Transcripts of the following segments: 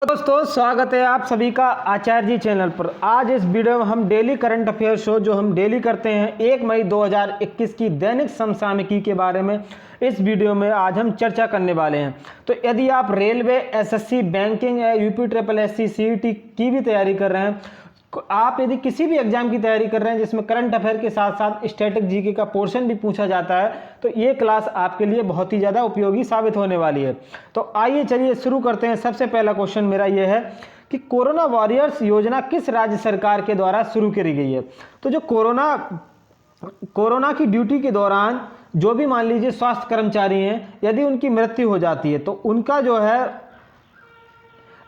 दोस्तों स्वागत है आप सभी का आचार्य जी चैनल पर। आज इस वीडियो में हम डेली करंट अफेयर शो जो हम डेली करते हैं 1 मई 2021 की दैनिक समसामयिकी के बारे में इस वीडियो में आज हम चर्चा करने वाले हैं। तो यदि आप रेलवे, एसएससी, बैंकिंग या यूपी ट्रिपल एससी, सीईटी की भी तैयारी कर रहे हैं, आप यदि किसी भी एग्जाम की तैयारी कर रहे हैं जिसमें करंट अफेयर के साथ साथ स्टैटिक जीके का पोर्शन भी पूछा जाता है, तो ये क्लास आपके लिए बहुत ही ज़्यादा उपयोगी साबित होने वाली है। तो आइए चलिए शुरू करते हैं। सबसे पहला क्वेश्चन मेरा ये है कि कोरोना वॉरियर्स योजना किस राज्य सरकार के द्वारा शुरू करी गई है। तो जो कोरोना की ड्यूटी के दौरान जो भी मान लीजिए स्वास्थ्य कर्मचारी हैं, यदि उनकी मृत्यु हो जाती है तो उनका जो है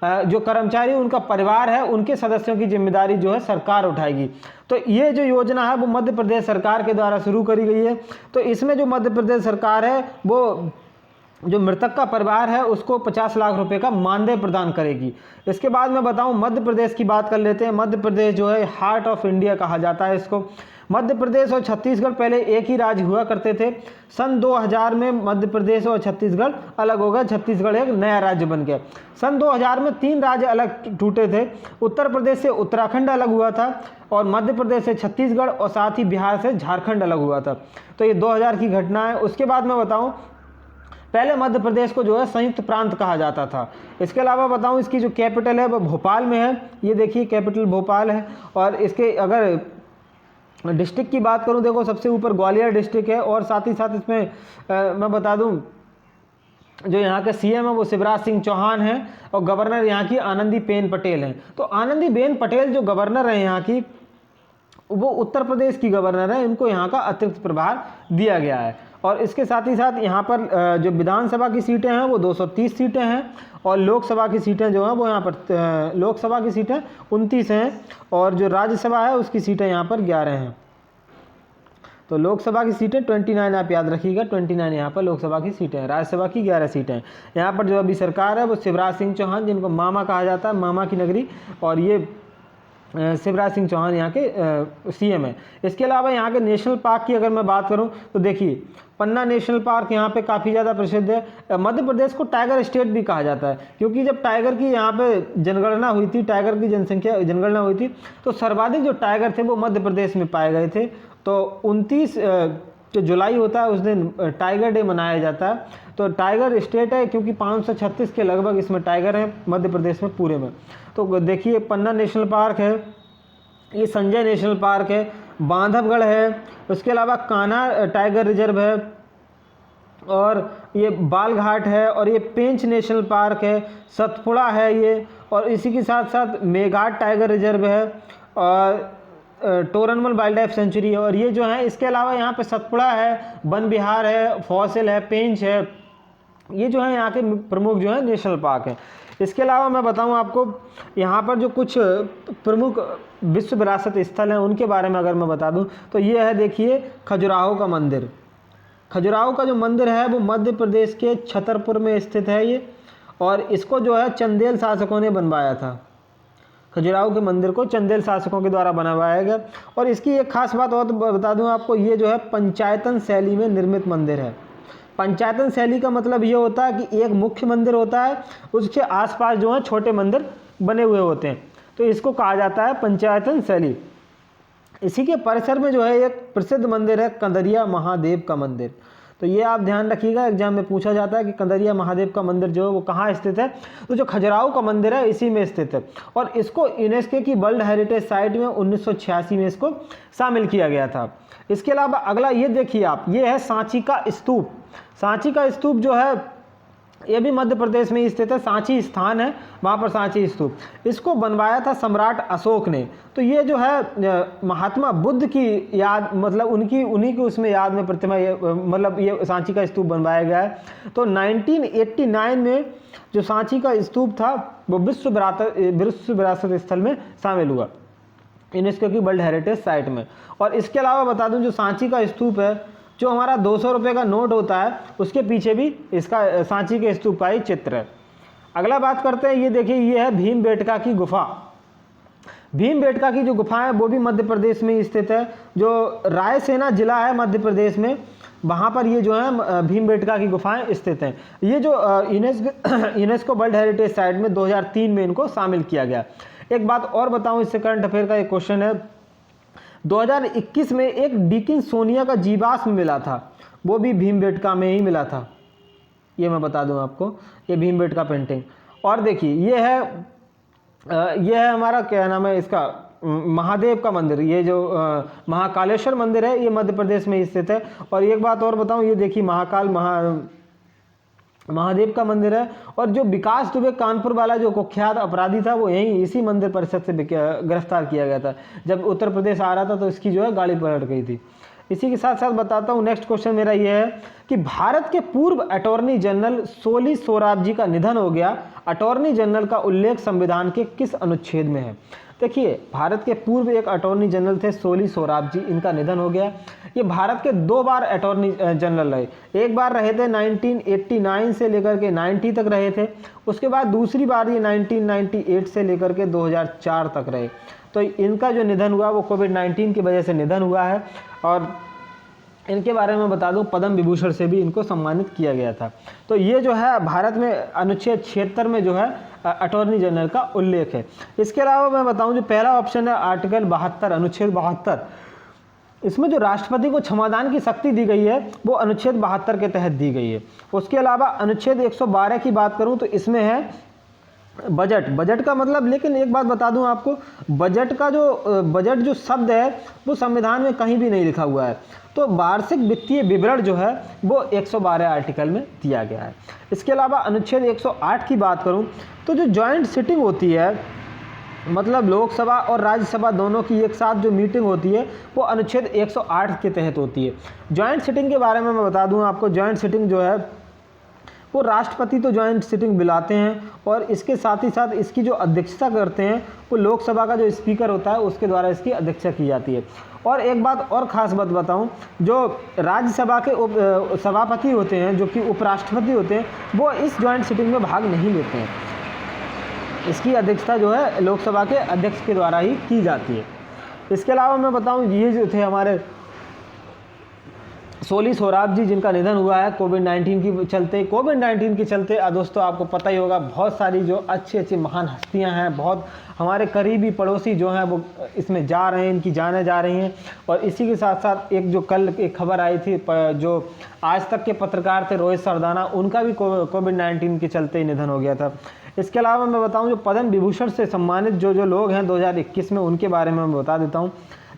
जो कर्मचारी उनका परिवार है उनके सदस्यों की जिम्मेदारी जो है सरकार उठाएगी। तो ये जो योजना है वो मध्य प्रदेश सरकार के द्वारा शुरू करी गई है। तो इसमें जो मध्य प्रदेश सरकार है वो जो मृतक का परिवार है उसको 50 लाख रुपए का मानदेय प्रदान करेगी। इसके बाद मैं बताऊं मध्य प्रदेश की बात कर लेते हैं। मध्य प्रदेश जो है हार्ट ऑफ इंडिया कहा जाता है इसको। मध्य प्रदेश और छत्तीसगढ़ पहले एक ही राज्य हुआ करते थे। सन 2000 में मध्य प्रदेश और छत्तीसगढ़ अलग हो गए, छत्तीसगढ़ एक नया राज्य बन गया। सन 2000 में 3 राज्य अलग टूटे थे। उत्तर प्रदेश से उत्तराखंड अलग हुआ था और मध्य प्रदेश से छत्तीसगढ़ और साथ ही बिहार से झारखंड अलग हुआ था। तो ये 2000 की घटना है। उसके बाद मैं बताऊं पहले मध्य प्रदेश को जो है संयुक्त प्रांत कहा जाता था। इसके अलावा बताऊं इसकी जो कैपिटल है वो भोपाल में है। ये देखिए कैपिटल भोपाल है। और इसके अगर डिस्ट्रिक्ट की बात करूं, देखो सबसे ऊपर ग्वालियर डिस्ट्रिक्ट है और साथ ही साथ इसमें मैं बता दूं जो यहाँ के सीएम है वो शिवराज सिंह चौहान हैं और गवर्नर यहाँ की आनंदीबेन पटेल हैं। तो आनंदीबेन पटेल जो गवर्नर हैं यहाँ की, वो उत्तर प्रदेश की गवर्नर है, इनको यहाँ का अतिरिक्त प्रभार दिया गया है। और इसके साथ ही साथ यहाँ पर जो विधानसभा की सीटें हैं वो 230 सीटें हैं और लोकसभा की सीटें जो हैं वो यहाँ पर लोकसभा की सीटें 29 हैं और जो राज्यसभा है उसकी सीटें यहाँ पर 11 हैं। तो लोकसभा की सीटें 29 आप याद रखिएगा, 29 यहाँ पर लोकसभा की सीटें हैं, राज्यसभा की 11 सीटें हैं। यहाँ पर जो अभी सरकार है वो शिवराज सिंह चौहान, जिनको मामा कहा जाता है, मामा की नगरी, और ये शिवराज सिंह चौहान यहाँ के सीएम है। इसके अलावा यहाँ के नेशनल पार्क की अगर मैं बात करूँ तो देखिए पन्ना नेशनल पार्क यहाँ पे काफ़ी ज़्यादा प्रसिद्ध है। मध्य प्रदेश को टाइगर स्टेट भी कहा जाता है क्योंकि जब टाइगर की यहाँ पे जनगणना हुई थी, टाइगर की जनगणना हुई थी, तो सर्वाधिक जो टाइगर थे वो मध्य प्रदेश में पाए गए थे। तो 29 जो जुलाई होता है उस दिन टाइगर डे मनाया जाता है। तो टाइगर स्टेट है क्योंकि 536 के लगभग इसमें टाइगर हैं मध्य प्रदेश में पूरे में। तो देखिए पन्ना नेशनल पार्क है, ये संजय नेशनल पार्क है, बांधवगढ़ है, उसके अलावा कान्हा टाइगर रिजर्व है और ये बालघाट है और ये पेंच नेशनल पार्क है, सतपुड़ा है ये, और इसी के साथ साथ मेघाट टाइगर रिजर्व है और टोरनमल वाइल्ड लाइफ सेंचुरी है। और ये जो है इसके अलावा यहाँ पे सतपुड़ा है, वन विहार है, फॉसिल है, पेंच है, ये जो है यहाँ के प्रमुख जो है नेशनल पार्क है। इसके अलावा मैं बताऊँ आपको यहाँ पर जो कुछ प्रमुख विश्व विरासत स्थल हैं उनके बारे में अगर मैं बता दूँ तो ये है, देखिए खजुराहो का मंदिर। खजुराहो का जो मंदिर है वो मध्य प्रदेश के छतरपुर में स्थित है ये, और इसको जो है चंदेल शासकों ने बनवाया था। खजुराहो के मंदिर को चंदेल शासकों के द्वारा बनवाया गया। और इसकी एक खास बात और बता दूं आपको, ये जो है पंचायतन शैली में निर्मित मंदिर है। पंचायतन शैली का मतलब ये होता है कि एक मुख्य मंदिर होता है, उसके आसपास जो है छोटे मंदिर बने हुए होते हैं, तो इसको कहा जाता है पंचायतन शैली। इसी के परिसर में जो है एक प्रसिद्ध मंदिर है कंदरिया महादेव का मंदिर। तो ये आप ध्यान रखिएगा, एग्जाम में पूछा जाता है कि कंदरिया महादेव का मंदिर जो है वो कहाँ स्थित है। तो जो खजुराहो का मंदिर है इसी में स्थित है और इसको यूनेस्को की वर्ल्ड हेरिटेज साइट में 1986 में इसको शामिल किया गया था। इसके अलावा अगला ये देखिए आप, ये है सांची का स्तूप। सांची का स्तूप जो है ये भी मध्य प्रदेश में स्थित है, सांची स्थान है वहाँ पर सांची स्तूप। इसको बनवाया था सम्राट अशोक ने। तो ये जो है महात्मा बुद्ध की याद, मतलब उन्हीं की उसमें याद में प्रतिमा, मतलब ये सांची का स्तूप बनवाया गया है। तो 1989 में जो सांची का स्तूप था वो विश्व विरासत स्थल में शामिल हुआ, यूनेस्को की वर्ल्ड हेरिटेज साइट में। और इसके अलावा बता दूं जो सांची का स्तूप है, जो हमारा 200 रुपये का नोट होता है उसके पीछे भी इसका सांची के स्तूप का ही चित्र है। अगला बात करते हैं, ये देखिए ये है भीमबेटका की गुफा। भीमबेटका की जो गुफा है वो भी मध्य प्रदेश में स्थित है। जो रायसेना जिला है मध्य प्रदेश में, वहाँ पर ये जो है भीमबेटका की गुफाएं स्थित हैं। ये जो यूनेस्को वर्ल्ड हेरिटेज साइट में 2003 में इनको शामिल किया गया। एक बात और बताऊं, इससे करंट अफेयर का एक क्वेश्चन है, 2021 में एक डिकिंसोनिया का जीवाश्म मिला था, वो भी भीमबेटका में ही मिला था। ये मैं बता दूं आपको, ये भीमबेटका पेंटिंग। और देखिए ये है हमारा क्या नाम है इसका, महादेव का मंदिर। ये जो महाकालेश्वर मंदिर है ये मध्य प्रदेश में स्थित है। और एक बात और बताऊं, ये देखिए महादेव का मंदिर है। और जो विकास दुबे कानपुर वाला जो कुख्यात अपराधी था वो यहीं इसी मंदिर परिसर से गिरफ्तार किया गया था। जब उत्तर प्रदेश आ रहा था तो इसकी जो है गाड़ी पलट गई थी। इसी के साथ साथ बताता हूँ, नेक्स्ट क्वेश्चन मेरा ये है कि भारत के पूर्व अटॉर्नी जनरल सोली सोराबजी का निधन हो गया। अटॉर्नी जनरल का उल्लेख संविधान के किस अनुच्छेद में है? देखिए, भारत के पूर्व एक अटॉर्नी जनरल थे सोली सोराबजी, इनका निधन हो गया। ये भारत के 2 बार अटॉर्नी जनरल रहे। एक बार रहे थे 1989 से लेकर के 90 तक रहे थे, उसके बाद दूसरी बार ये 1998 से लेकर के 2004 तक रहे। तो इनका जो निधन हुआ वो कोविड-19 की वजह से निधन हुआ है। और इनके बारे में बता दूं, पद्म विभूषण से भी इनको सम्मानित किया गया था। तो ये जो है भारत में अनुच्छेद 76 में जो है अटॉर्नी जनरल का उल्लेख है। इसके अलावा मैं बताऊं, जो पहला ऑप्शन है आर्टिकल 72, अनुच्छेद 72, इसमें जो राष्ट्रपति को क्षमादान की शक्ति दी गई है वो अनुच्छेद 72 के तहत दी गई है। उसके अलावा अनुच्छेद 112 की बात करूं तो इसमें है बजट का मतलब, लेकिन एक बात बता दूं आपको, बजट जो शब्द है वो संविधान में कहीं भी नहीं लिखा हुआ है। तो वार्षिक वित्तीय विवरण जो है वो 112 आर्टिकल में दिया गया है। इसके अलावा अनुच्छेद 108 की बात करूं तो जो जॉइंट सिटिंग होती है, मतलब लोकसभा और राज्यसभा दोनों की एक साथ जो मीटिंग होती है वो अनुच्छेद 108 के तहत होती है। जॉइंट सिटिंग के बारे में मैं बता दूं आपको, जॉइंट सिटिंग जो है वो राष्ट्रपति तो जॉइंट सिटिंग बुलाते हैं और इसके साथ ही साथ इसकी जो अध्यक्षता करते हैं वो लोकसभा का जो स्पीकर होता है उसके द्वारा इसकी अध्यक्षता की जाती है। और एक बात और ख़ास बात बताऊं, जो राज्यसभा के सभापति होते हैं, जो कि उपराष्ट्रपति होते हैं, वो इस जॉइंट सिटिंग में भाग नहीं लेते हैं। इसकी अध्यक्षता जो है लोकसभा के अध्यक्ष के द्वारा ही की जाती है। इसके अलावा मैं बताऊं, ये जो थे हमारे सोली सोराबजी, जिनका निधन हुआ है कोविड-19 के चलते। दोस्तों आपको पता ही होगा, बहुत सारी जो अच्छी महान हस्तियां हैं, बहुत हमारे करीबी पड़ोसी जो हैं वो इसमें जा रहे हैं, इनकी जानें जा रही हैं। और इसी के साथ साथ एक जो कल एक खबर आई थी, जो आज तक के पत्रकार थे रोहित सरदाना, उनका भी कोविड-19 के चलते ही निधन हो गया था। इसके अलावा मैं बताऊं, जो पद्म विभूषण से सम्मानित जो लोग हैं 2021 में, उनके बारे में मैं बता देता हूं।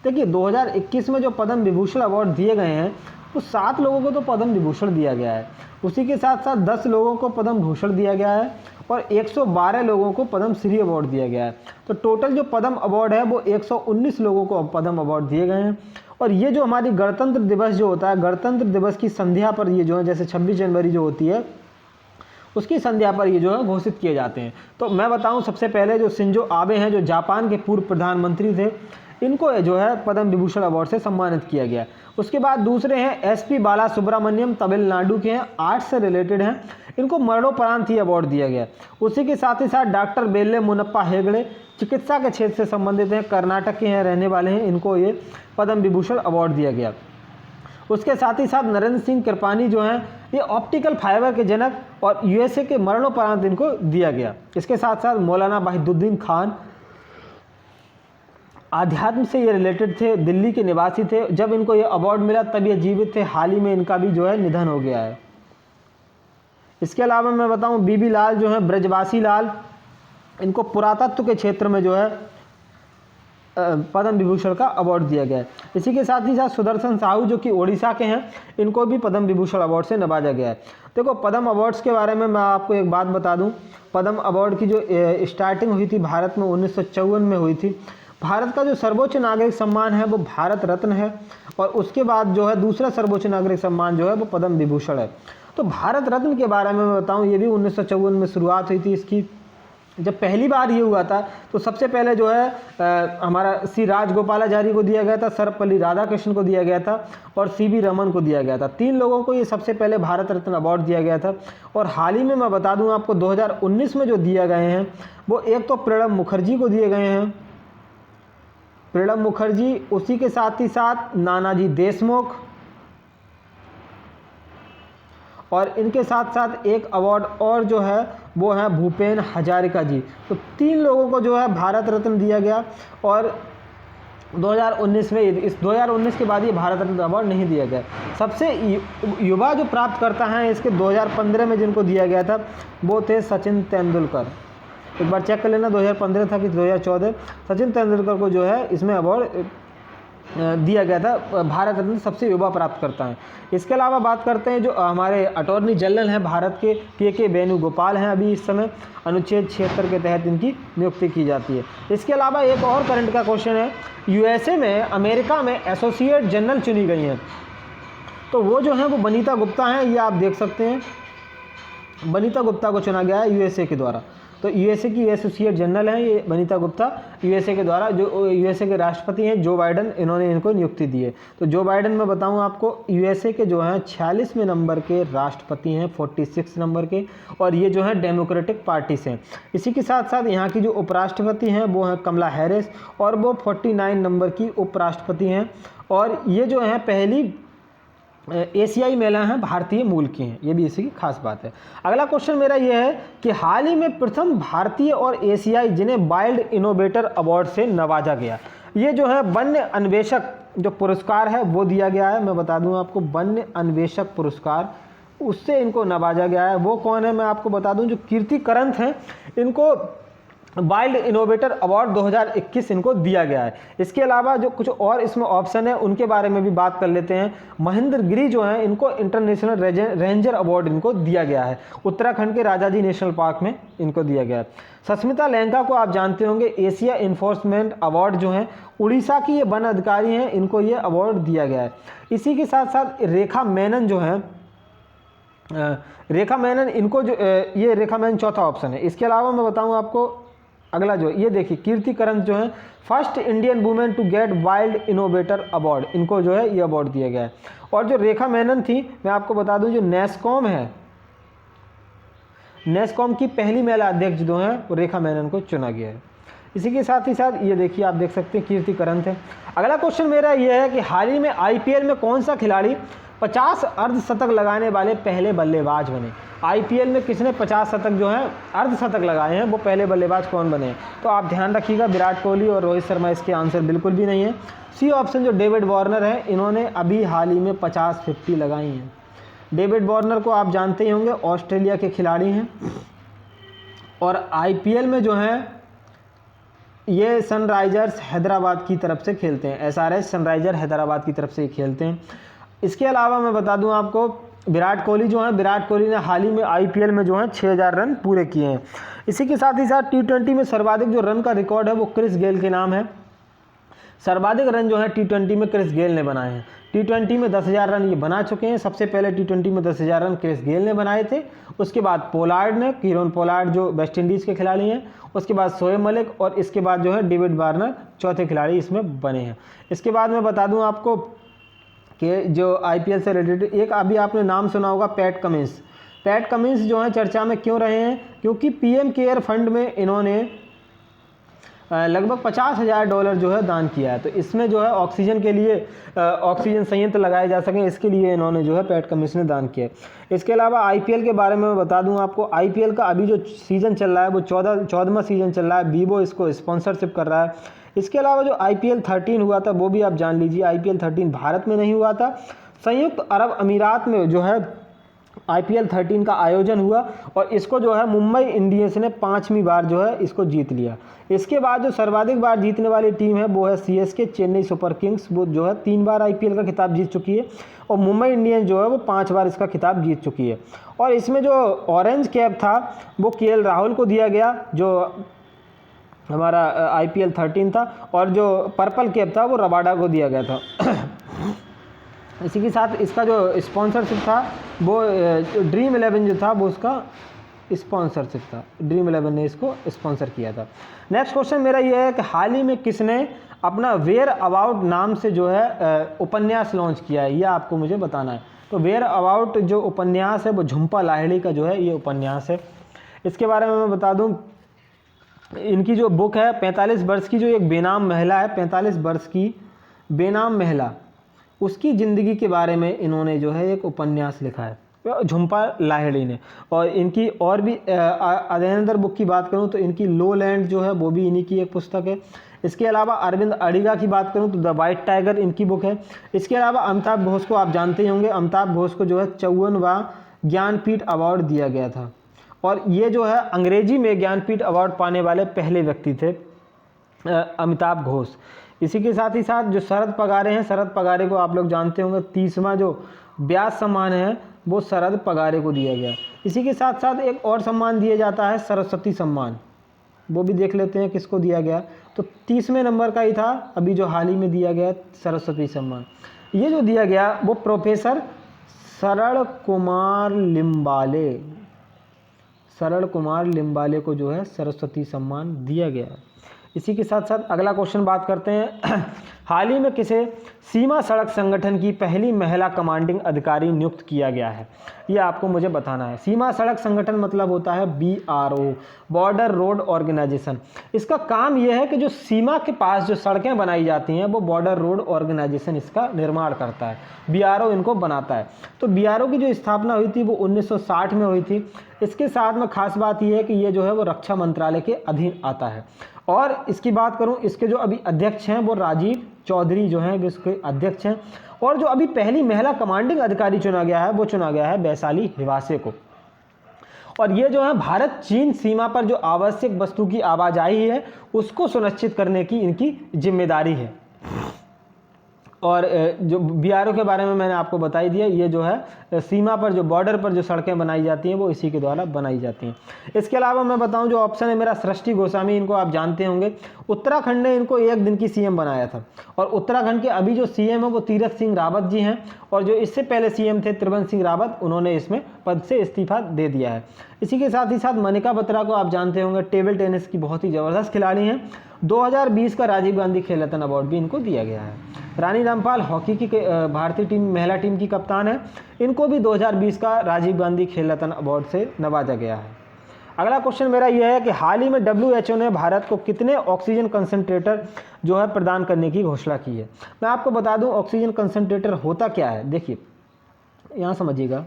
देखिए, 2021 में जो पद्म विभूषण अवार्ड दिए गए हैं वो 7 लोगों को तो पद्म विभूषण दिया गया है। उसी के साथ साथ 10 लोगों को पद्म भूषण दिया गया है और 112 लोगों को पद्म श्री अवार्ड दिया गया है। तो टोटल जो पद्म अवार्ड है वो 119 लोगों को पद्म अवार्ड दिए गए हैं। और ये जो हमारी गणतंत्र दिवस जो होता है, गणतंत्र दिवस की संध्या पर ये जो है, जैसे 26 जनवरी जो होती है उसकी संध्या पर ये जो है घोषित किए जाते हैं। तो मैं बताऊं, सबसे पहले जो शिंजो आबे हैं, जो जापान के पूर्व प्रधानमंत्री थे, इनको जो है पद्म विभूषण अवार्ड से सम्मानित किया गया। उसके बाद दूसरे हैं SP बाला सुब्रमण्यम, तमिलनाडु के हैं, आर्ट्स से रिलेटेड हैं, इनको मरणोपरांत ही अवार्ड दिया गया। उसी के साथ ही साथ डॉक्टर बेल्ले मुनप्पा हेगड़े, चिकित्सा के क्षेत्र से संबंधित हैं, कर्नाटक के हैं, रहने वाले हैं, इनको ये पद्म विभूषण अवार्ड दिया गया। उसके साथ ही साथ नरेंद्र सिंह कृपानी जो हैं, ये ऑप्टिकल फाइबर के जनक, और USA के मरणोपरांत इनको दिया गया। इसके साथ साथ मौलाना वाहिदुद्दीन खान, आध्यात्म से ये रिलेटेड थे, दिल्ली के निवासी थे। जब इनको ये अवार्ड मिला तब ये जीवित थे, हाल ही में इनका भी जो है निधन हो गया है। इसके अलावा मैं बताऊं, BB लाल जो है, ब्रजवासी लाल, इनको पुरातत्व के क्षेत्र में जो है पद्म विभूषण का अवार्ड दिया गया है। इसी के साथ ही साथ सुदर्शन साहू जो कि ओडिशा के हैं, इनको भी पद्म विभूषण अवार्ड से नवाजा गया है। देखो, पद्म अवार्ड्स के बारे में मैं आपको एक बात बता दूं, पद्म अवार्ड की जो स्टार्टिंग हुई थी भारत में 1954 में हुई थी। भारत का जो सर्वोच्च नागरिक सम्मान है वो भारत रत्न है, और उसके बाद जो है दूसरा सर्वोच्च नागरिक सम्मान जो है वो पद्म विभूषण है। तो भारत रत्न के बारे में मैं बताऊं, ये भी 1954 में शुरुआत हुई थी इसकी। जब पहली बार ये हुआ था तो सबसे पहले जो है हमारा C राजगोपालाचारी को दिया गया था, सर्वपल्ली राधाकृष्णन को दिया गया था और CV रमन को दिया गया था। 3 लोगों को ये सबसे पहले भारत रत्न अवार्ड दिया गया था। और हाल ही में मैं बता दूं आपको, 2019 में जो दिए गए हैं वो एक तो प्रणब मुखर्जी को दिए गए हैं, प्रणब मुखर्जी, उसी के साथ ही साथ नानाजी देशमुख, और इनके साथ साथ एक अवार्ड और जो है वो है भूपेन हजारिका जी। तो 3 लोगों को जो है भारत रत्न दिया गया और 2019 में, इस 2019 के बाद ये भारत रत्न अवार्ड नहीं दिया गया। सबसे युवा जो प्राप्त करता है इसके 2015 में जिनको दिया गया था वो थे सचिन तेंदुलकर। एक बार चेक कर लेना 2015 था कि 2014। सचिन तेंदुलकर को जो है इसमें अवार्ड दिया गया था, भारत रत्न सबसे युवा प्राप्त करता है। इसके अलावा बात करते हैं जो हमारे अटॉर्नी जनरल हैं भारत के वेणुगोपाल हैं, अभी इस समय अनुच्छेद 76 के तहत इनकी नियुक्ति की जाती है। इसके अलावा एक और करंट का क्वेश्चन है, यूएसए में, अमेरिका में एसोसिएट जनरल चुनी गई हैं, तो वो जो है वो बनीता गुप्ता हैं, ये आप देख सकते हैं, बनीता गुप्ता को चुना गया है यूएसए के द्वारा। तो यूएसए की एसोसिएट जनरल हैं ये बनीता गुप्ता, यूएसए के द्वारा, जो यूएसए के राष्ट्रपति हैं जो बाइडन, इन्होंने इनको नियुक्ति दी है। तो जो बाइडन मैं बताऊं आपको यूएसए के जो हैं 46वें नंबर के राष्ट्रपति हैं, 46 नंबर के, और ये जो है डेमोक्रेटिक पार्टी से हैं। इसी के साथ साथ यहाँ की जो उपराष्ट्रपति हैं वो हैं कमला हैरिस, और वो 49 नंबर की उपराष्ट्रपति हैं, और ये जो है पहली एशियाई महिला हैं, भारतीय मूल की हैं, ये भी इसी की खास बात है। अगला क्वेश्चन मेरा ये है कि हाल ही में प्रथम भारतीय और एशियाई जिन्हें वाइल्ड इनोवेटर अवार्ड से नवाजा गया, ये जो है वन्य अन्वेषक जो पुरस्कार है वो दिया गया है। मैं बता दूं आपको, वन्य अन्वेषक पुरस्कार, उससे इनको नवाजा गया है। वो कौन है मैं आपको बता दूं, जो कीर्ति करंत हैं, इनको वाइल्ड इनोवेटर अवार्ड 2021 इनको दिया गया है। इसके अलावा जो कुछ और इसमें ऑप्शन है उनके बारे में भी बात कर लेते हैं। महेंद्र गिरी जो हैं, इनको इंटरनेशनल रेंजर अवार्ड इनको दिया गया है, उत्तराखंड के राजाजी नेशनल पार्क में इनको दिया गया है। सस्मिता लैंका को आप जानते होंगे, एशिया इन्फोर्समेंट अवार्ड जो है, उड़ीसा की ये वन अधिकारी हैं, इनको ये अवार्ड दिया गया है। इसी के साथ साथ रेखा मेनन जो है, रेखा मेनन, इनको जो ये रेखा मेनन चौथा ऑप्शन है। इसके अलावा मैं बताऊं आपको अगला जो ये देखिए, कीर्ति करंत जो है first Indian women to get wild innovator award, इनको जो है ये अवार्ड दिया गया है। और जो रेखा मेनन थी, मैं आपको बता दूं, जो नेस्कॉम है, नेस्कॉम की पहली महिला अध्यक्ष जो है वो रेखा मेनन को चुना गया है। इसी के साथ ही साथ ये देखिए, आप देख सकते हैं कीर्ति करंत है। अगला क्वेश्चन मेरा ये है कि हाल ही में आईपीएल में कौन सा खिलाड़ी 50 अर्धशतक लगाने वाले पहले बल्लेबाज बने। आईपीएल में किसने 50 शतक जो है अर्धशतक लगाए हैं, वो पहले बल्लेबाज कौन बने हैं? तो आप ध्यान रखिएगा, विराट कोहली और रोहित शर्मा इसके आंसर बिल्कुल भी नहीं है। सी ऑप्शन जो डेविड वार्नर है, इन्होंने अभी हाल ही में 50 लगाई हैं। डेविड वार्नर को आप जानते ही होंगे, ऑस्ट्रेलिया के खिलाड़ी हैं, और आईपीएल में जो है ये सनराइजर्स हैदराबाद की तरफ से खेलते हैं, एसआरएच सनराइजर हैदराबाद की तरफ से खेलते हैं। इसके अलावा मैं बता दूं आपको, विराट कोहली जो है, विराट कोहली ने हाल ही में आईपीएल में जो है 6000 रन पूरे किए हैं। इसी के साथ ही साथ टी20 में सर्वाधिक जो रन का रिकॉर्ड है वो क्रिस गेल के नाम है। सर्वाधिक रन जो है टी20 में क्रिस गेल ने बनाए हैं। टी20 में 10,000 रन ये बना चुके हैं। सबसे पहले टी20 में 10,000 रन क्रिस गेल ने बनाए थे, उसके बाद पोलार्ड ने, कीरोन पोलार्ड जो वेस्ट इंडीज़ के खिलाड़ी हैं, उसके बाद शोएब मलिक, और इसके बाद जो है डेविड वार्नर चौथे खिलाड़ी इसमें बने हैं। इसके बाद मैं बता दूं आपको कि जो आईपीएल से रिलेटेड एक अभी आपने नाम सुना होगा, पैट कमिंस। पैट कमिंस जो है चर्चा में क्यों रहे हैं? क्योंकि पीएम केयर फंड में इन्होंने लगभग $50,000 जो है दान किया है। तो इसमें जो है ऑक्सीजन के लिए ऑक्सीजन संयंत्र लगाए जा सकें, इसके लिए इन्होंने जो है पैट कमिंस ने दान किया है। इसके अलावा आईपीएल के बारे में मैं बता दूं आपको, आईपीएल का अभी जो सीज़न चल रहा है वो 14वां सीज़न चल रहा है। वीवो इसको स्पॉन्सरशिप कर रहा है। इसके अलावा जो आईपीएल 13 हुआ था वो भी आप जान लीजिए, आईपीएल 13 भारत में नहीं हुआ था, संयुक्त अरब अमीरात में जो है आईपीएल 13 का आयोजन हुआ, और इसको जो है मुंबई इंडियंस ने 5वीं बार जो है इसको जीत लिया। इसके बाद जो सर्वाधिक बार जीतने वाली टीम है वो है सीएसके, चेन्नई सुपर किंग्स, वो जो है 3 बार आईपीएल का खिताब जीत चुकी है, और मुंबई इंडियंस जो है वो 5 बार इसका खिताब जीत चुकी है। और इसमें जो ऑरेंज कैप था वो केएल राहुल को दिया गया, जो हमारा आईपीएल 13 था, और जो पर्पल कैप था वो रबाडा को दिया गया था। इसी के साथ इसका जो स्पॉन्सरशिप था वो ड्रीम 11 जो था वो उसका स्पॉन्सरशिप था, ड्रीम 11 ने इसको स्पॉन्सर किया था। नेक्स्ट क्वेश्चन मेरा ये है कि हाल ही में किसने अपना वेयर अबाउट नाम से जो है उपन्यास लॉन्च किया है, यह आपको मुझे बताना है। तो वेयर अबाउट जो उपन्यास है वो झुम्पा लाहिड़ी का जो है ये उपन्यास है। इसके बारे में मैं बता दूं, इनकी जो बुक है 45 वर्ष की जो एक बेनाम महिला है, 45 वर्ष की बेनाम महिला, उसकी ज़िंदगी के बारे में इन्होंने जो है एक उपन्यास लिखा है। झुम्पा लाहिड़ी ने। और इनकी और भी अध्ययनेतर बुक की बात करूं तो इनकी लो लैंड जो है वो भी इन्हीं की एक पुस्तक है। इसके अलावा अरविंद अडिगा की बात करूं तो द वाइट टाइगर इनकी बुक है। इसके अलावा अमिताभ घोष को आप जानते ही होंगे, अमिताभ घोष को जो है 54वां ज्ञानपीठ अवार्ड दिया गया था और ये जो है अंग्रेजी में ज्ञानपीठ अवार्ड पाने वाले पहले व्यक्ति थे अमिताभ घोष। इसी के साथ ही साथ जो शरद पगारे हैं, शरद पगारे को आप लोग जानते होंगे, 30वां जो व्यास सम्मान है वो शरद पगारे को दिया गया। इसी के साथ साथ एक और सम्मान दिया जाता है सरस्वती सम्मान, वो भी देख लेते हैं किसको दिया गया। तो 30वें नंबर का ही था अभी जो हाल ही में दिया गया सरस्वती सम्मान। ये जो दिया गया वो प्रोफेसर सरल कुमार लिम्बाले को जो है सरस्वती सम्मान दिया गया। इसी के साथ साथ अगला क्वेश्चन बात करते हैं हाल ही में किसे सीमा सड़क संगठन की पहली महिला कमांडिंग अधिकारी नियुक्त किया गया है, ये आपको मुझे बताना है। सीमा सड़क संगठन मतलब होता है BRO, बॉर्डर रोड ऑर्गेनाइजेशन। इसका काम यह है कि जो सीमा के पास जो सड़कें बनाई जाती हैं वो बॉर्डर रोड ऑर्गेनाइजेशन इसका निर्माण करता है, BRO इनको बनाता है। तो BRO की जो स्थापना हुई थी वो 1960 में हुई थी। इसके साथ में खास बात यह है कि ये जो है वो रक्षा मंत्रालय के अधीन आता है। और इसकी बात करूं, इसके जो अभी अध्यक्ष हैं वो राजीव चौधरी जो हैं इसके अध्यक्ष हैं। और जो अभी पहली महिला कमांडिंग अधिकारी चुना गया है वो चुना गया है वैशाली हिवासे को। और ये जो है भारत चीन सीमा पर जो आवश्यक वस्तु की आवाजाही है उसको सुनिश्चित करने की इनकी जिम्मेदारी है। और जो BRO के बारे में मैंने आपको बता ही दिया, ये जो है सीमा पर जो बॉर्डर पर जो सड़कें बनाई जाती हैं वो इसी के द्वारा बनाई जाती हैं। इसके अलावा मैं बताऊं जो ऑप्शन है मेरा सृष्टि गोस्वामी, इनको आप जानते होंगे, उत्तराखंड ने इनको 1 दिन की CM बनाया था। और उत्तराखंड के अभी जो CM है वो तीरथ सिंह रावत जी हैं। और जो इससे पहले CM थे त्रिवेंद्र सिंह रावत, उन्होंने इसमें पद से इस्तीफा दे दिया है। इसी के साथ ही साथ मनिका बत्रा को आप जानते होंगे, टेबल टेनिस की बहुत ही ज़बरदस्त खिलाड़ी हैं। 2020 का राजीव गांधी खेल रत्न अवार्ड भी इनको दिया गया है। रानी रामपाल हॉकी की भारतीय टीम महिला टीम की कप्तान है, इनको भी 2020 का राजीव गांधी खेल रत्न अवार्ड से नवाजा गया है। अगला क्वेश्चन मेरा यह है कि हाल ही में WHO ने भारत को कितने ऑक्सीजन कंसंट्रेटर जो है प्रदान करने की घोषणा की है। मैं आपको बता दूं ऑक्सीजन कंसंट्रेटर होता क्या है। देखिए यहाँ समझिएगा,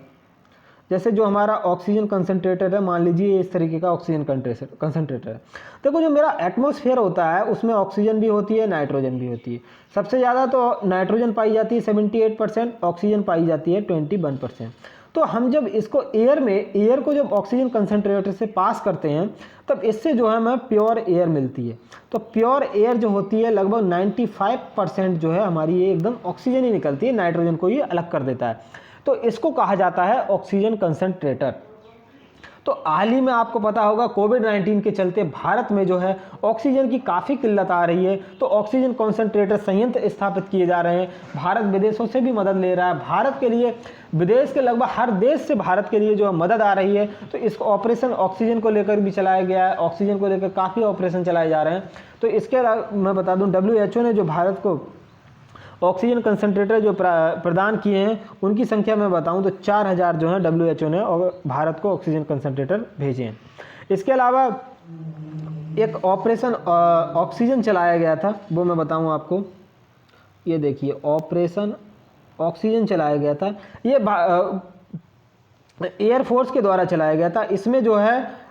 जैसे जो हमारा ऑक्सीजन कंसंट्रेटर है, मान लीजिए इस तरीके का ऑक्सीजन कंसंट्रेटर है। देखो जो मेरा एटमॉस्फेयर होता है उसमें ऑक्सीजन भी होती है, नाइट्रोजन भी होती है। सबसे ज़्यादा तो नाइट्रोजन पाई जाती है 78%, ऑक्सीजन पाई जाती है 21%। तो हम जब इसको एयर को जब ऑक्सीजन कंसंट्रेटर से पास करते हैं तब इससे जो है हमें प्योर एयर मिलती है। तो प्योर एयर जो होती है लगभग 95% जो है हमारी ये एकदम ऑक्सीजन ही निकलती है, नाइट्रोजन को ये अलग कर देता है। तो इसको कहा जाता है ऑक्सीजन कंसंट्रेटर। तो हाल ही में आपको पता होगा कोविड-19 के चलते भारत में जो है ऑक्सीजन की काफ़ी किल्लत आ रही है। तो ऑक्सीजन कंसंट्रेटर संयंत्र स्थापित किए जा रहे हैं। भारत विदेशों से भी मदद ले रहा है। भारत के लिए विदेश के लगभग हर देश से भारत के लिए जो है मदद आ रही है। तो इस ऑपरेशन ऑक्सीजन को लेकर भी चलाया गया है। ऑक्सीजन को लेकर काफ़ी ऑपरेशन चलाए जा रहे हैं। तो इसके अलावा मैं बता दूँ WHO ने जो भारत को ऑक्सीजन कंसंट्रेटर जो प्रदान किए हैं उनकी संख्या मैं बताऊं तो 4000 जो है WHO ने और भारत को ऑक्सीजन कंसंट्रेटर भेजे हैं। इसके अलावा एक ऑपरेशन ऑक्सीजन चलाया गया था, वो मैं बताऊं आपको। ये देखिए ऑपरेशन ऑक्सीजन चलाया गया था, ये एयरफोर्स के द्वारा चलाया गया था। इसमें जो है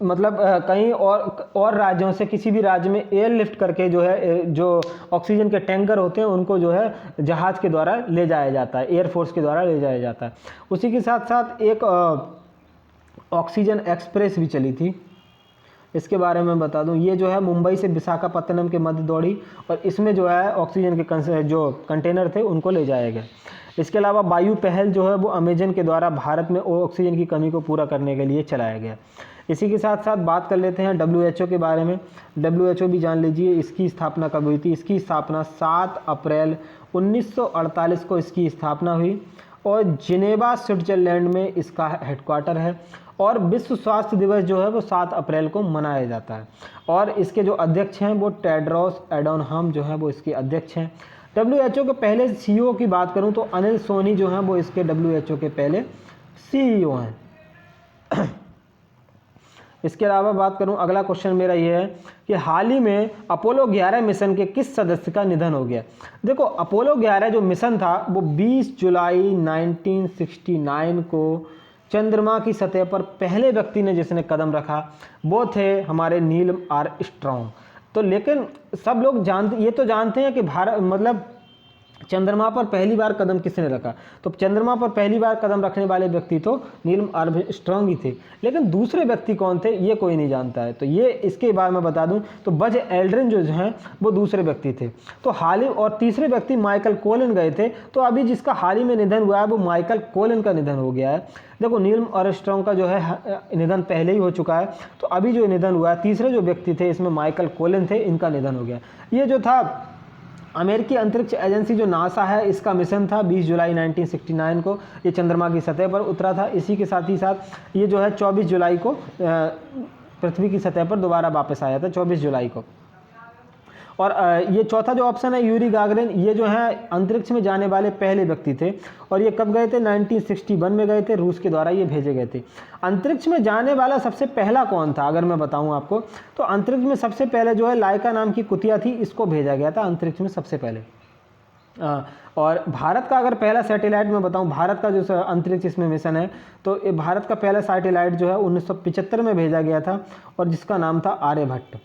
मतलब कहीं और राज्यों से किसी भी राज्य में एयरलिफ्ट करके जो है जो ऑक्सीजन के टैंकर होते हैं उनको जो है जहाज़ के द्वारा ले जाया जाता है, एयरफोर्स के द्वारा ले जाया जाता है। उसी के साथ साथ एक ऑक्सीजन एक्सप्रेस भी चली थी, इसके बारे में बता दूं। ये जो है मुंबई से विशाखापत्तनम के मध्य दौड़ी और इसमें जो है ऑक्सीजन के जो कंटेनर थे उनको ले जाया गया। इसके अलावा वायु पहल जो है वो अमेजन के द्वारा भारत में ऑक्सीजन की कमी को पूरा करने के लिए चलाया गया। इसी के साथ साथ बात कर लेते हैं WHO के बारे में। WHO भी जान लीजिए, इसकी स्थापना कब हुई थी। इसकी स्थापना 7 अप्रैल 1948 को इसकी स्थापना हुई और जिनेवा स्विट्जरलैंड में इसका हेडक्वार्टर है। और विश्व स्वास्थ्य दिवस जो है वो 7 अप्रैल को मनाया जाता है। और इसके जो अध्यक्ष हैं वो टेड्रोस एडोनहम जो है वो इसके अध्यक्ष हैं। WHO के पहले CEO की बात करूं तो अनिल सोनी जो हैं वो इसके WHO के पहले CEO हैं। इसके अलावा बात करूं, अगला क्वेश्चन मेरा ये है कि हाल ही में अपोलो 11 मिशन के किस सदस्य का निधन हो गया। देखो अपोलो 11 जो मिशन था वो 20 जुलाई 1969 को चंद्रमा की सतह पर पहले व्यक्ति ने जिसने कदम रखा वो थे हमारे नील आर्मस्ट्रॉन्ग। तो लेकिन सब लोग ये तो जानते हैं कि भारत मतलब चंद्रमा पर पहली बार कदम किसने रखा, तो चंद्रमा पर पहली बार कदम रखने वाले व्यक्ति तो नील आर्मस्ट्रॉन्ग ही थे, लेकिन दूसरे व्यक्ति कौन थे ये कोई नहीं जानता है। तो ये इसके बारे में बता दूं तो बज एल्ड्रिन जो हैं वो दूसरे व्यक्ति थे। तो हाल ही और तीसरे व्यक्ति माइकल कोलिन गए थे। तो अभी जिसका हाल ही में निधन हुआ है वो माइकल कोलिन का निधन हो गया है। देखो नील आर्मस्ट्रॉन्ग का जो है निधन पहले ही हो चुका है, तो अभी जो निधन हुआ है तीसरे जो व्यक्ति थे इसमें माइकल कोलिन थे, इनका निधन हो गया। ये जो था अमेरिकी अंतरिक्ष एजेंसी जो नासा है इसका मिशन था 20 जुलाई 1969 को ये चंद्रमा की सतह पर उतरा था। इसी के साथ ही साथ ये जो है 24 जुलाई को पृथ्वी की सतह पर दोबारा वापस आया था 24 जुलाई को। और ये चौथा जो ऑप्शन है यूरी गागरिन, ये जो है अंतरिक्ष में जाने वाले पहले व्यक्ति थे और ये कब गए थे 1961 में गए थे, रूस के द्वारा ये भेजे गए थे। अंतरिक्ष में जाने वाला सबसे पहला कौन था अगर मैं बताऊं आपको, तो अंतरिक्ष में सबसे पहले जो है लाइका नाम की कुतिया थी, इसको भेजा गया था अंतरिक्ष में सबसे पहले। और भारत का अगर पहला सैटेलाइट मैं बताऊं, भारत का जो अंतरिक्ष इसमें मिशन है तो ये भारत का पहला सैटेलाइट जो है 1975 में भेजा गया था और जिसका नाम था आर्यभट्ट।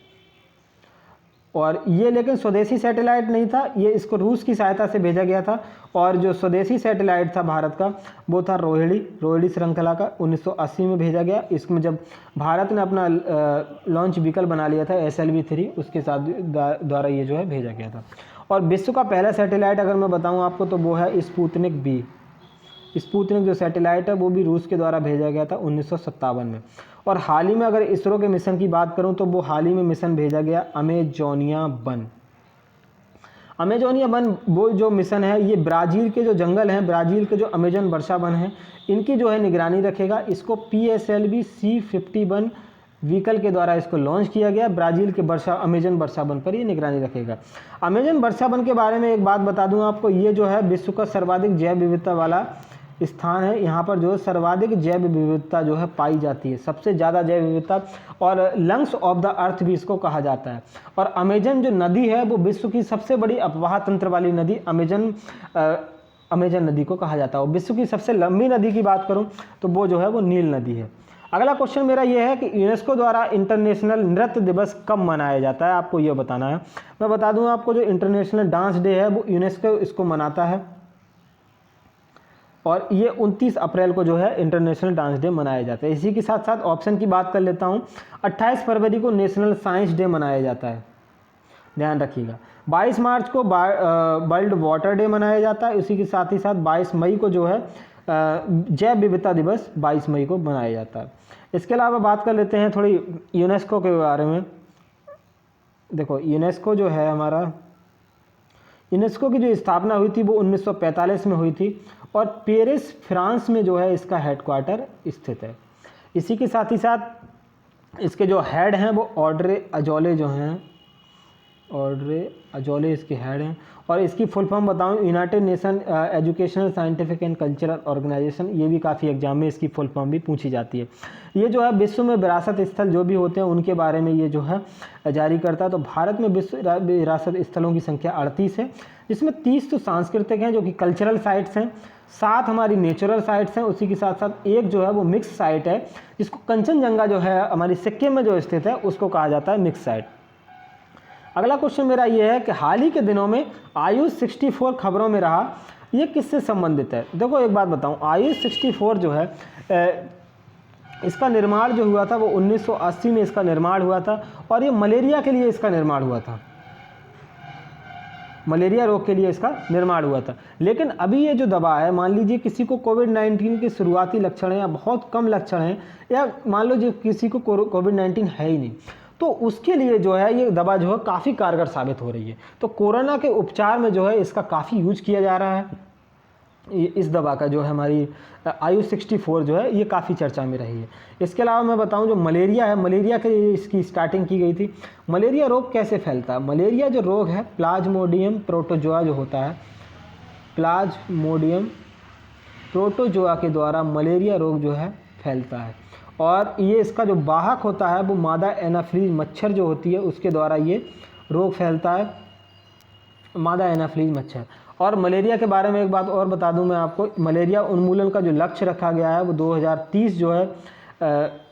और ये लेकिन स्वदेशी सैटेलाइट नहीं था, ये इसको रूस की सहायता से भेजा गया था। और जो स्वदेशी सैटेलाइट था भारत का वो था रोहिणी श्रृंखला का 1980 में भेजा गया। इसमें जब भारत ने अपना लॉन्च व्हीकल बना लिया था SLV-3 उसके साथ द्वारा ये जो है भेजा गया था। और विश्व का पहला सैटेलाइट अगर मैं बताऊं आपको तो वो है स्पुतनिक B। स्पुतनिक जो सैटेलाइट है वो भी रूस के द्वारा भेजा गया था 1957 में। और हाल ही में अगर इसरो के मिशन की बात करूं तो वो हाल ही में मिशन भेजा गया अमेजोनिया 1। अमेजोनिया 1 वो जो मिशन है ये ब्राज़ील के जो जंगल हैं, ब्राज़ील के जो अमेजन वर्षा वन हैं इनकी जो है निगरानी रखेगा। इसको PSLV C-51 व्हीकल के द्वारा इसको लॉन्च किया गया। ब्राज़ील के अमेजन वर्षा वन पर ये निगरानी रखेगा। अमेजन वर्षा वन के बारे में एक बात बता दूं आपको, ये जो है विश्व का सर्वाधिक जैव विविधता वाला स्थान है। यहाँ पर जो सर्वाधिक जैव विविधता जो है पाई जाती है, सबसे ज़्यादा जैव विविधता, और लंग्स ऑफ द अर्थ भी इसको कहा जाता है। और अमेजन जो नदी है वो विश्व की सबसे बड़ी अपवाह तंत्र वाली नदी अमेजन नदी को कहा जाता है। और विश्व की सबसे लंबी नदी की बात करूँ तो वो जो है वो नील नदी है। अगला क्वेश्चन मेरा ये है कि यूनेस्को द्वारा इंटरनेशनल नृत्य दिवस कब मनाया जाता है, आपको ये बताना है। मैं बता दूं आपको जो इंटरनेशनल डांस डे है वो यूनेस्को इसको मनाता है और ये 29 अप्रैल को जो है इंटरनेशनल डांस डे मनाया जाता है। इसी के साथ साथ ऑप्शन की बात कर लेता हूँ, 28 फरवरी को नेशनल साइंस डे मनाया जाता है, ध्यान रखिएगा। 22 मार्च को वर्ल्ड वाटर डे मनाया जाता है। इसी के साथ ही साथ 22 मई को जो है जैव विविधता दिवस 22 मई को मनाया जाता है। इसके अलावा बात कर लेते हैं थोड़ी यूनेस्को के बारे में। देखो यूनेस्को जो है हमारा, यूनेस्को की जो स्थापना हुई थी वो 1945 में हुई थी और पेरिस फ्रांस में जो है इसका हेडक्वार्टर स्थित है। इसी के साथ ही साथ इसके जो हेड हैं वो ऑड्रे अजौले जो हैं, ऑड्रे अजौले इसके हेड हैं। और इसकी फुल फॉर्म बताऊं, United Nation Educational Scientific and Cultural Organization, ये भी काफ़ी एग्जाम में इसकी फुल फॉर्म भी पूछी जाती है। ये जो है विश्व में विरासत स्थल जो भी होते हैं उनके बारे में ये जो है जारी करता है। तो भारत में विश्व विरासत स्थलों की संख्या 38 है, जिसमें 30 तो सांस्कृतिक हैं जो कि कल्चरल साइट्स हैं, 7 हमारी नेचुरल साइट्स हैं। उसी के साथ साथ एक जो है वो मिक्स साइट है जिसको कंचनजंगा जो है हमारी सिक्किम में जो स्थित है उसको कहा जाता है मिक्स साइट। अगला क्वेश्चन मेरा ये है कि हाल ही के दिनों में आयुष 64 खबरों में रहा, ये किससे संबंधित है। देखो एक बात बताऊं, आयुष 64 जो है इसका निर्माण जो हुआ था वो 1980 में इसका निर्माण हुआ था और ये मलेरिया के लिए इसका निर्माण हुआ था, मलेरिया रोग के लिए इसका निर्माण हुआ था। लेकिन अभी ये जो दवा है, मान लीजिए किसी को कोविड-19 के शुरुआती लक्षण हैं या बहुत कम लक्षण हैं, या मान लो जो किसी को कोविड-19 है ही नहीं, तो उसके लिए जो है ये दवा जो है काफ़ी कारगर साबित हो रही है। तो कोरोना के उपचार में जो है इसका काफ़ी यूज किया जा रहा है। इस दवा का जो है हमारी आयुष 64 जो है ये काफ़ी चर्चा में रही है। इसके अलावा मैं बताऊं जो मलेरिया है, मलेरिया के लिए इसकी स्टार्टिंग की गई थी। मलेरिया रोग कैसे फैलता है, मलेरिया जो रोग है प्लाज्मोडियम प्रोटोजोआ जो होता है, प्लाज्मोडियम प्रोटोजोआ के द्वारा मलेरिया रोग जो है फैलता है। और ये इसका जो वाहक होता है वो मादा एनाफिलीज मच्छर जो होती है उसके द्वारा ये रोग फैलता है, मादा एनाफिलीज मच्छर। और मलेरिया के बारे में एक बात और बता दूं मैं आपको, मलेरिया उन्मूलन का जो लक्ष्य रखा गया है वो 2030 जो है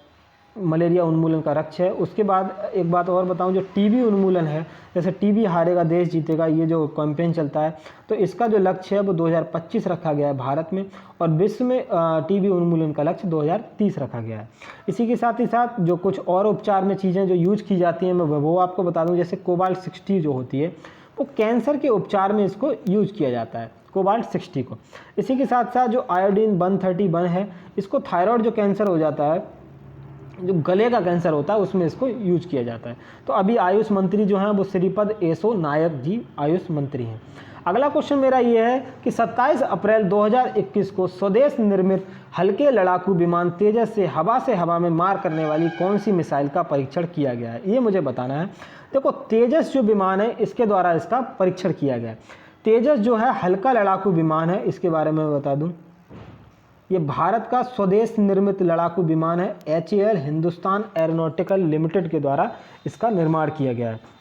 मलेरिया उन्मूलन का लक्ष्य है। उसके बाद एक बात और बताऊं, जो टीबी उन्मूलन है, जैसे टीबी हारेगा देश जीतेगा, ये जो कैंपेन चलता है, तो इसका जो लक्ष्य है वो 2025 रखा गया है भारत में, और विश्व में टीबी उन्मूलन का लक्ष्य 2030 रखा गया है। इसी के साथ ही साथ जो कुछ और उपचार में चीज़ें जो यूज की जाती हैं मैं वो आपको बता दूँ। जैसे कोबाल्ट 60 जो होती है वो कैंसर के उपचार में इसको यूज किया जाता है, कोबाल्ट 60 को। इसी के साथ साथ जो आयोडीन 131 है, इसको थायराइड जो कैंसर हो जाता है, जो गले का कैंसर होता है, उसमें इसको यूज किया जाता है। तो अभी आयुष मंत्री जो हैं वो श्रीपद येसो नायक जी आयुष मंत्री हैं। अगला क्वेश्चन मेरा ये है कि 27 अप्रैल 2021 को स्वदेश निर्मित हल्के लड़ाकू विमान तेजस से हवा में मार करने वाली कौन सी मिसाइल का परीक्षण किया गया है, ये मुझे बताना है। देखो, तेजस जो विमान है इसके द्वारा इसका परीक्षण किया गया है। तेजस जो है हल्का लड़ाकू विमान है, इसके बारे में बता दूं, ये भारत का स्वदेश निर्मित लड़ाकू विमान है। HAL हिंदुस्तान एरोनॉटिकल लिमिटेड के द्वारा इसका निर्माण किया गया है।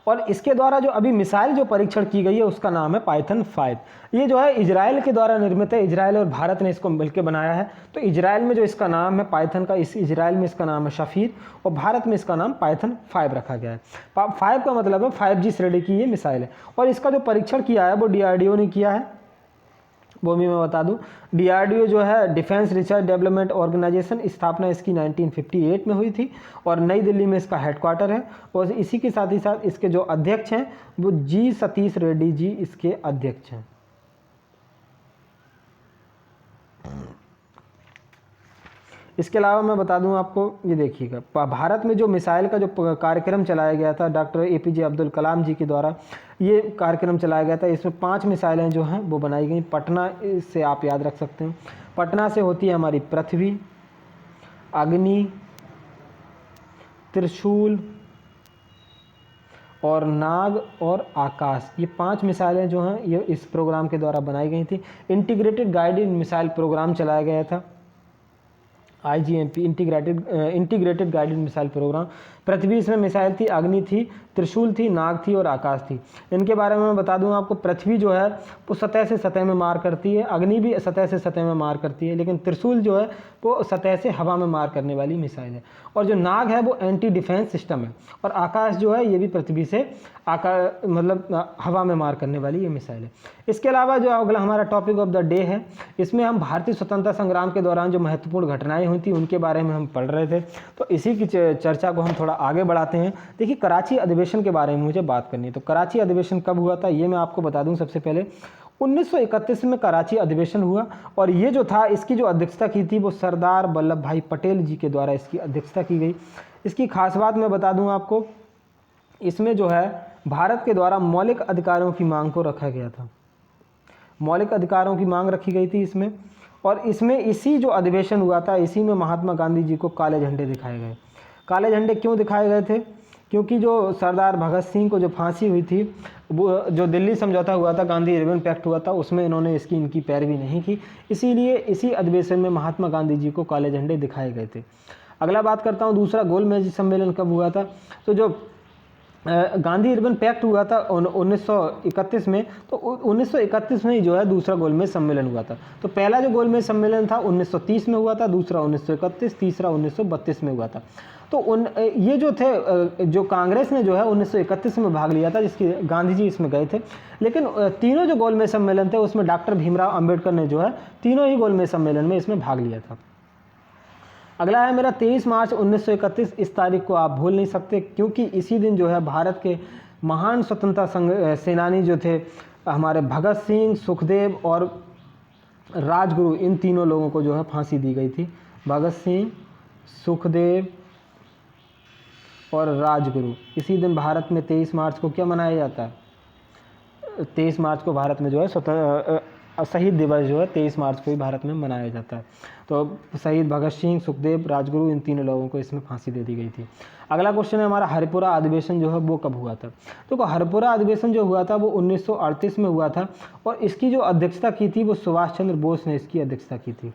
और इसके द्वारा जो अभी मिसाइल जो परीक्षण की गई है उसका नाम है पाइथन 5। ये जो है इजराइल के द्वारा निर्मित है, इजराइल और भारत ने इसको मिलकर बनाया है। तो इजराइल में जो इसका नाम है पाइथन का, इस इजराइल में इसका नाम है शफीर, और भारत में इसका नाम पाइथन 5 रखा गया है। 5 का मतलब है 5G श्रेणी की ये मिसाइल है। और इसका जो परीक्षण किया है वो DRDO ने किया है, वो भी मैं बता दूं। DRDO जो है डिफेंस रिसर्च डेवलपमेंट ऑर्गेनाइजेशन, स्थापना इसकी 1958 में हुई थी और नई दिल्ली में इसका हेडक्वार्टर है। और इसी के साथ ही साथ इसके जो अध्यक्ष हैं वो G सतीश रेड्डी जी इसके अध्यक्ष हैं। इसके अलावा मैं बता दूं आपको, ये देखिएगा, भारत में जो मिसाइल का जो कार्यक्रम चलाया गया था डॉक्टर APJ अब्दुल कलाम जी के द्वारा, ये कार्यक्रम चलाया गया था। इसमें 5 मिसाइलें जो हैं वो बनाई गई। पटना से आप याद रख सकते हैं, पटना से होती है हमारी पृथ्वी, अग्नि, त्रिशूल और नाग और आकाश, ये 5 मिसाइलें जो हैं ये इस प्रोग्राम के द्वारा बनाई गई थी। इंटीग्रेटेड गाइडेड मिसाइल प्रोग्राम चलाया गया था, IGMP integrated guided missile program. Prithvi इसमें मिसाइल थी, अग्नि थी, त्रिशूल थी, नाग थी और आकाश थी। इनके बारे में मैं बता दूं आपको, पृथ्वी जो है वो सतह से सतह में मार करती है, अग्नि भी सतह से सतह में मार करती है, लेकिन त्रिशूल जो है वो सतह से हवा में मार करने वाली मिसाइल है। और जो नाग है वो एंटी डिफेंस सिस्टम है। और आकाश जो है ये भी पृथ्वी से हवा में मार करने वाली ये मिसाइल है। इसके अलावा जो अगला हमारा टॉपिक ऑफ द डे है, इसमें हम भारतीय स्वतंत्रता संग्राम के दौरान जो महत्वपूर्ण घटनाएं हुई थी उनके बारे में हम पढ़ रहे थे। तो इसी की चर्चा को हम थोड़ा आगे बढ़ाते हैं। देखिए, कराची अधिवेशन के बारे में मुझे बात करनी है। तो कराची अधिवेशन कब हुआ था ये मैं आपको बता दूं। सबसे पहले 1931 में कराची अधिवेशन हुआ, और ये जो था इसकी जो अध्यक्षता की थी वो सरदार वल्लभ भाई पटेल जी के द्वारा इसकी अध्यक्षता की गई। इसकी खास बात मैं बता दूं आपको, इसमें जो है भारत के द्वारा मौलिक अधिकारों की मांग को रखा गया था। मौलिक अधिकारों की मांग रखी गई थी इसमें। और इसमें इसी जो अधिवेशन हुआ था इसी में महात्मा गांधी जी को काले झंडे दिखाए गए। काले झंडे क्यों दिखाए गए थे? क्योंकि जो सरदार भगत सिंह को जो फांसी हुई थी, वो जो दिल्ली समझौता हुआ था, गांधी इरविन पैक्ट हुआ था, उसमें इन्होंने इनकी पैरवी नहीं की, इसीलिए इसी अधिवेशन में महात्मा गांधी जी को काले झंडे दिखाए गए थे। अगला बात करता हूँ, दूसरा गोलमेज सम्मेलन कब हुआ था? तो जो गांधी इरविन पैक्ट हुआ था 1931 में, तो 1931 में ही जो है दूसरा गोलमेज सम्मेलन हुआ था। तो पहला जो गोलमेज सम्मेलन था 1930 में हुआ था, दूसरा 1931, तीसरा 1932 में हुआ था। तो ये जो थे, जो कांग्रेस ने जो है 1931 में भाग लिया था, जिसकी गांधी जी इसमें गए थे। लेकिन तीनों जो गोलमेज सम्मेलन थे उसमें डॉक्टर भीमराव अंबेडकर ने जो है तीनों ही गोलमेज सम्मेलन में इसमें भाग लिया था। अगला है मेरा 23 मार्च 1931। इस तारीख को आप भूल नहीं सकते, क्योंकि इसी दिन जो है भारत के महान स्वतंत्रता सेनानी जो थे हमारे भगत सिंह, सुखदेव और राजगुरु, इन तीनों लोगों को जो है फांसी दी गई थी। भगत सिंह, सुखदेव और राजगुरु। इसी दिन भारत में 23 मार्च को क्या मनाया जाता है? 23 मार्च को भारत में जो है शहीद दिवस जो है 23 मार्च को ही भारत में मनाया जाता है। तो शहीद भगत सिंह, सुखदेव, राजगुरु, इन तीनों लोगों को इसमें फांसी दे दी गई थी। अगला क्वेश्चन है हमारा, हरिपुरा अधिवेशन जो है वो कब हुआ था? तो हरिपुरा अधिवेशन जो हुआ था वो 1938 में हुआ था, और इसकी जो अध्यक्षता की थी वो सुभाष चंद्र बोस ने इसकी अध्यक्षता की थी।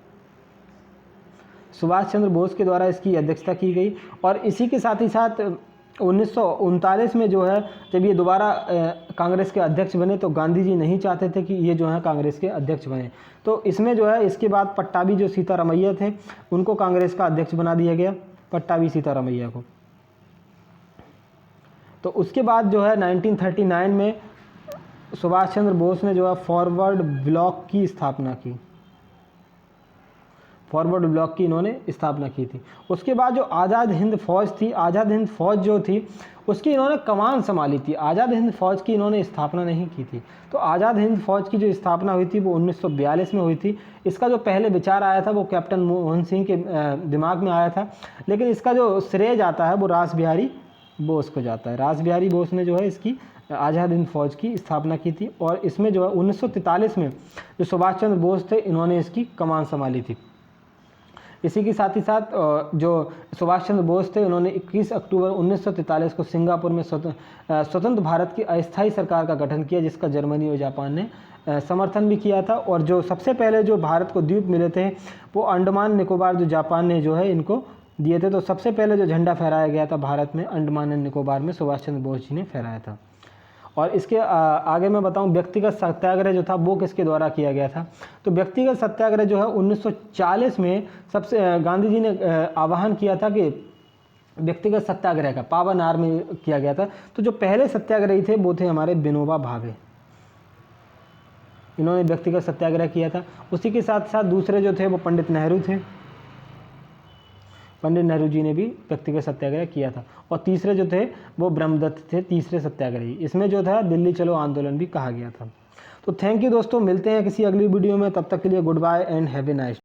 सुभाष चंद्र बोस के द्वारा इसकी अध्यक्षता की गई। और इसी के साथ ही साथ 1939 में जो है जब ये दोबारा कांग्रेस के अध्यक्ष बने तो गांधी जी नहीं चाहते थे कि ये जो है कांग्रेस के अध्यक्ष बने, तो इसमें जो है इसके बाद पट्टाभी जो सीतारामैया थे उनको कांग्रेस का अध्यक्ष बना दिया गया, पट्टाभी सीतारामैया को। तो उसके बाद जो है 1939 में सुभाष चंद्र बोस ने जो है फॉरवर्ड ब्लॉक की स्थापना की, फॉरवर्ड ब्लॉक की इन्होंने स्थापना की थी। उसके बाद जो आज़ाद हिंद फौज थी, आज़ाद हिंद फौज जो थी उसकी इन्होंने कमान संभाली थी, आज़ाद हिंद फौज की इन्होंने स्थापना नहीं की थी। तो आज़ाद हिंद फौज की जो स्थापना हुई थी वो 1942 में हुई थी। इसका जो पहले विचार आया था वो कैप्टन मोहन सिंह के दिमाग में आया था, लेकिन इसका जो श्रेय जाता है वो रास बिहारी बोस को जाता है। रास बिहारी बोस ने जो है इसकी आज़ाद हिंद फौज की स्थापना की थी और इसमें जो है 1943 में जो सुभाष चंद्र बोस थे इन्होंने इसकी कमान संभाली थी। इसी के साथ ही साथ जो सुभाष चंद्र बोस थे उन्होंने 21 अक्टूबर 1943 को सिंगापुर में स्वतंत्र भारत की अस्थायी सरकार का गठन किया, जिसका जर्मनी और जापान ने समर्थन भी किया था। और जो सबसे पहले जो भारत को द्वीप मिले थे वो अंडमान निकोबार जो जापान ने जो है इनको दिए थे। तो सबसे पहले जो झंडा फहराया गया था भारत में अंडमान एंड निकोबार में सुभाष चंद्र बोस जी ने फहराया था। और इसके आगे मैं बताऊं व्यक्तिगत सत्याग्रह जो था वो किसके द्वारा किया गया था। तो व्यक्तिगत सत्याग्रह जो है 1940 में सबसे गांधी जी ने आह्वान किया था कि व्यक्तिगत सत्याग्रह का पावनार में किया गया था। तो जो पहले सत्याग्रही थे वो थे हमारे विनोबा भावे, इन्होंने व्यक्तिगत सत्याग्रह किया था। उसी के साथ साथ दूसरे जो थे वो पंडित नेहरू थे, पंडित नेहरू जी ने भी व्यक्तिगत सत्याग्रह किया था। और तीसरे जो थे वो ब्रह्मदत्त थे, तीसरे सत्याग्रही। इसमें जो था दिल्ली चलो आंदोलन भी कहा गया था। तो थैंक यू दोस्तों, मिलते हैं किसी अगली वीडियो में, तब तक के लिए good bye and have a nice.